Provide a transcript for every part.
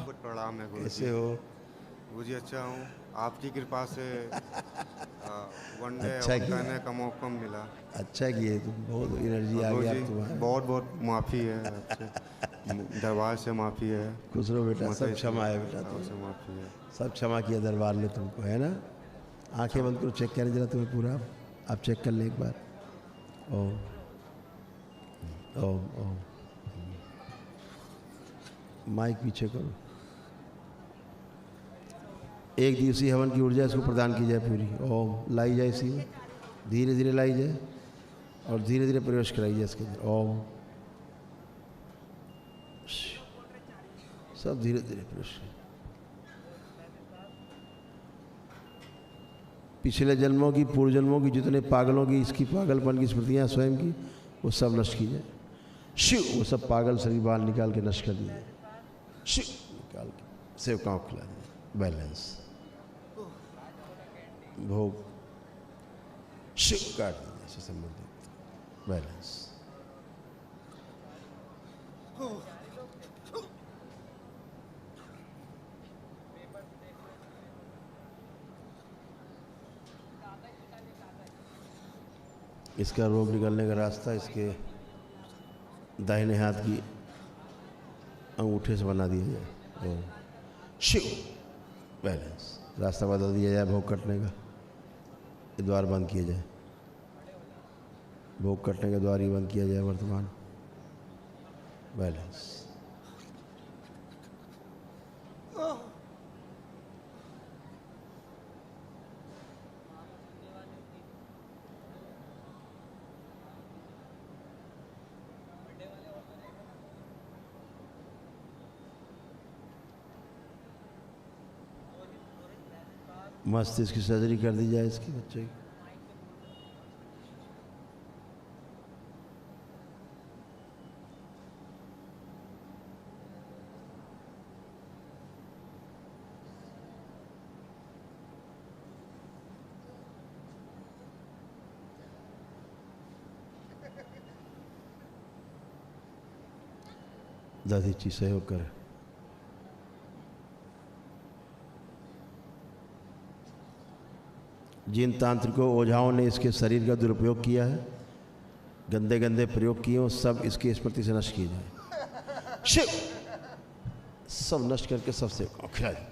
बहुत प्रणाम है गुरु जी। कैसे हो? गुरु जी अच्छा हूँ, आपकी कृपा से वनडे अच्छा आउट किया, करने का मौका मिला। अच्छा किए तुम, बहुत एनर्जी और आ गुरु गया जी अब तुम्हारे। बहुत बहुत माफ़ी है आपसे, दरबार से माफ़ी है, खुश रहो बेटा, माता सब क्षमा है बेटा से तुम्हें, माफ़ी है। सब क्षमा किया दरबार ने तुमको, है ना। आंखें बंद करो, चेक करने जरा तुम्हें पूरा, आप चेक कर ले एक बार। ओम ओम ओम। माइक पीछे करो। एक दिवसीय हवन की ऊर्जा इसको प्रदान की जाए पूरी। ओम लाई जाए इसी में, धीरे धीरे लाई जाए और धीरे धीरे प्रवेश कराई जाए इसके अंदर। ओम, सब धीरे धीरे प्रवेश कराइए। पिछले जन्मों की, पूर्व जन्मों की जितने पागलों की, इसकी पागलपन की स्मृतियाँ स्वयं की, वो सब नष्ट की जाए। शिव, वो सब पागल शरीर बाहर निकाल के नष्ट कर दिए। शिव निकाल के सेवकाओं को खिला दिए। बैलेंस भोग शिव काट दीजिए इससे संबंधित बैलेंस। इसका रोग निकलने का रास्ता इसके दाहिने हाथ की अंगूठे से बना दिया जाए। ओम शिव बैलेंस, रास्ता बदल दिया जाए भोग कटने का, ये द्वार बंद किया जाए, भोग कटने का द्वार ही बंद किया जाए वर्तमान। बैलेंस मस्तिष्क की सर्जरी कर दी जाए इसकी बच्चे की। दादीची सहयोग करे। जिन तांत्रिकों ओझाओं ने इसके शरीर का दुरुपयोग किया है, गंदे गंदे प्रयोग किए हो, सब इसकी स्मृति से नष्ट किए जाए। शिव सब नष्ट करके सबसे खिला जाए,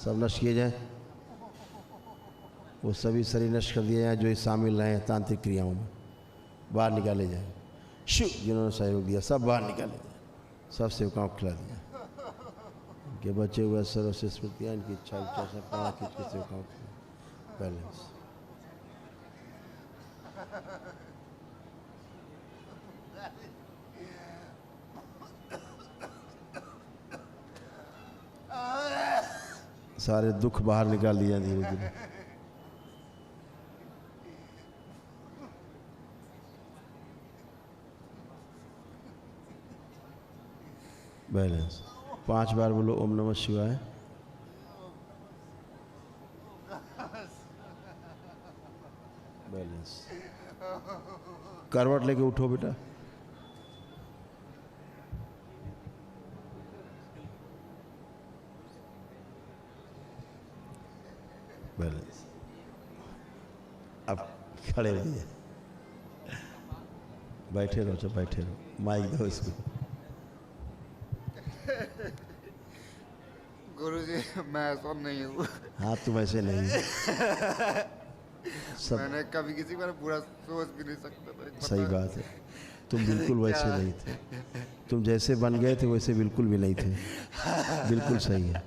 सब नष्ट किए जाए। वो सभी शरीर नष्ट कर दिए जाए जो इस शामिल रहे हैं तांत्रिक क्रियाओं में, बाहर निकाले जाए। शिव जिन्होंने सहयोग दिया सब बाहर निकाले जाए, सब सेवकाओं को खिला दिया। के बचे हुए सर्व से स्मृतियाँ, इनकी इच्छा उच्चा से प्राण खींच के सेवकाओं को बैलेंस। सारे दुख बाहर निकाल दिया धीरे धीरे। बैलेंस 5 बार बोलो ओम नमः शिवाय। बैलेंस करवट लेके उठो बेटा। बैलेंस अब खड़े रहिए, बैठे रहो, चलो बैठे रहो, माइक दो इसको। गुरुजी मैं ऐसा नहीं हूँ। हाँ तुम ऐसे नहीं हो। सब मैंने कभी किसी पर बुरा सोच भी नहीं सकता था। सही बात है, तुम बिल्कुल वैसे नहीं थे, तुम जैसे बन गए थे वैसे बिल्कुल भी नहीं थे, बिल्कुल सही है।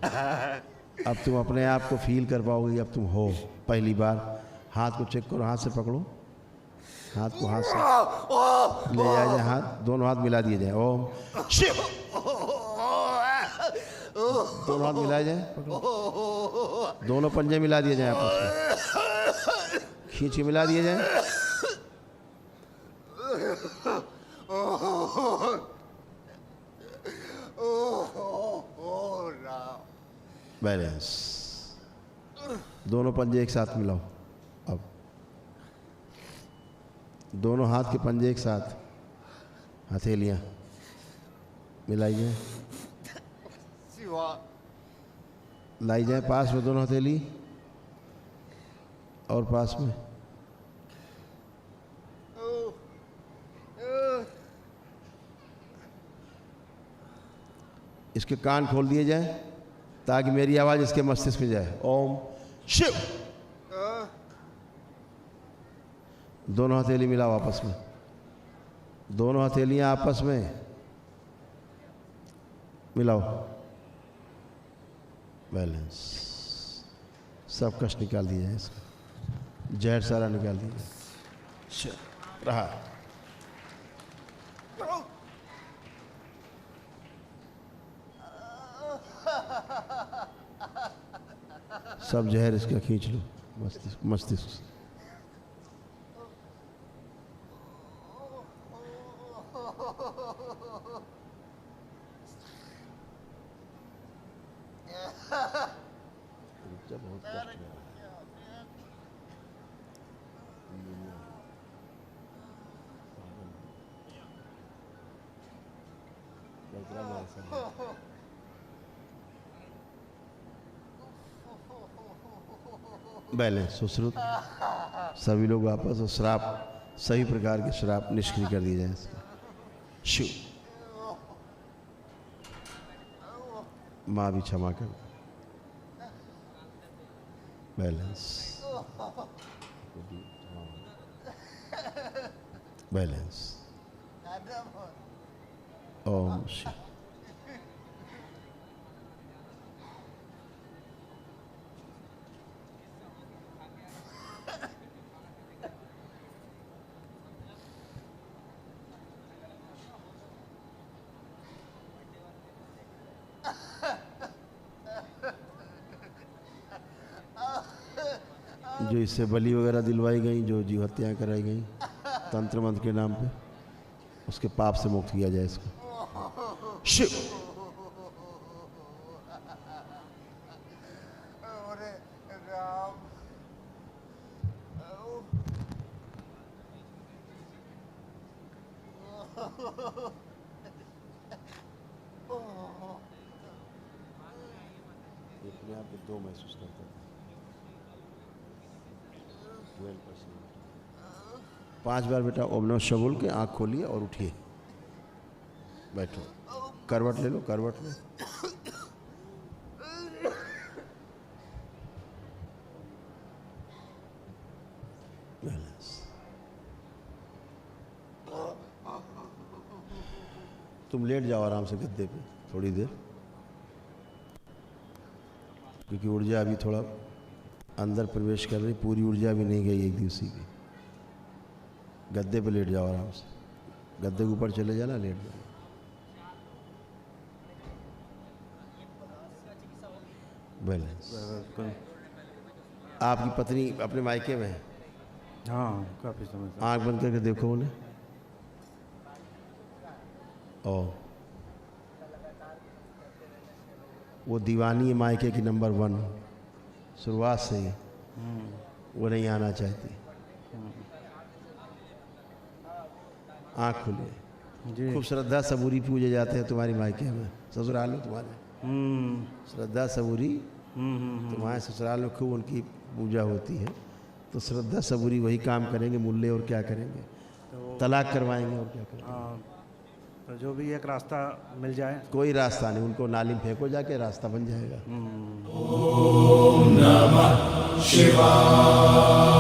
अब तुम अपने आप को फील कर पाओगे, अब तुम हो पहली बार। हाथ को चेक करो, हाथ से पकड़ो, हाथ को हाथ से ले जाए जाए, हाथ दोनों हाथ मिला दिए जाए। ओम शिव, दोनों हाथ मिलाए जाए, पकड़ो, दोनों पंजे मिला दिए जाए आपस में, खींच के मिला दिए जाए। बैलेंस, दोनों पंजे एक साथ मिलाओ। अब दोनों हाथ के पंजे एक साथ, हथेलियाँ मिलाई जाए, शिवा लाई जाए पास में दोनों हथेली, और पास में। इसके कान खोल दिए जाए ताकि मेरी आवाज़ इसके मस्तिष्क में जाए। ओम शिव। दोनों हथेली मिलाओ आपस में, दोनों हथेलियां आपस में मिलाओ, बैलेंस। सब कष्ट निकाल दिया जाए, इसका जहर सारा निकाल दिया जाए। रहा सब जहर इसका खींच लो मस्तिष्क से। बहुत कष्ट में बैलेंस सुश्रुत। सभी लोग वापस, और श्राप, सभी प्रकार के श्राप निष्क्रिय कर दिए जाए इसका। शिव। माँ भी क्षमा कर। Balance balance. ओम शिव। जो इससे बलि वगैरह दिलवाई गई, जो जीव हत्याएँ कराई गई तंत्र मंत्र के नाम पे, उसके पाप से मुक्त किया जाए इसको। शिव। अपने आप में दो महसूस करता था। 5 बार बेटा ओम नमः शिवाय बोल के आँख खोलिए और उठिए, बैठो, करवट ले लो, करवट लो। तुम लेट जाओ आराम से गद्दे पे थोड़ी देर, क्योंकि ऊर्जा अभी थोड़ा अंदर प्रवेश कर रही, पूरी ऊर्जा भी नहीं गई एक दिवसीय की। गद्दे पे लेट जाओ आराम से, गद्दे के ऊपर चले जाना, लेट जाओ। बैलेंस। आपकी पत्नी अपने मायके में है? हाँ, काफ़ी समय से। आँख बंद करके देखो उन्हें। और वो दीवानी है मायके की नंबर 1, शुरुआत से ही वो नहीं आना चाहती। आँख खुली, खूब श्रद्धा सबूरी पूजे जाते हैं तुम्हारी मायके में, ससुराल में तुम्हारे। श्रद्धा सबूरी तुम्हारे ससुराल में खूब उनकी पूजा होती है। तो श्रद्धा सबूरी वही काम करेंगे, मुल्ले और क्या करेंगे, तो तलाक करवाएंगे और क्या करेंगे। हाँ, तो जो भी एक रास्ता मिल जाए। कोई रास्ता नहीं, उनको नाली में फेंको जाके, रास्ता बन जाएगा। ओम नमः शिवाय।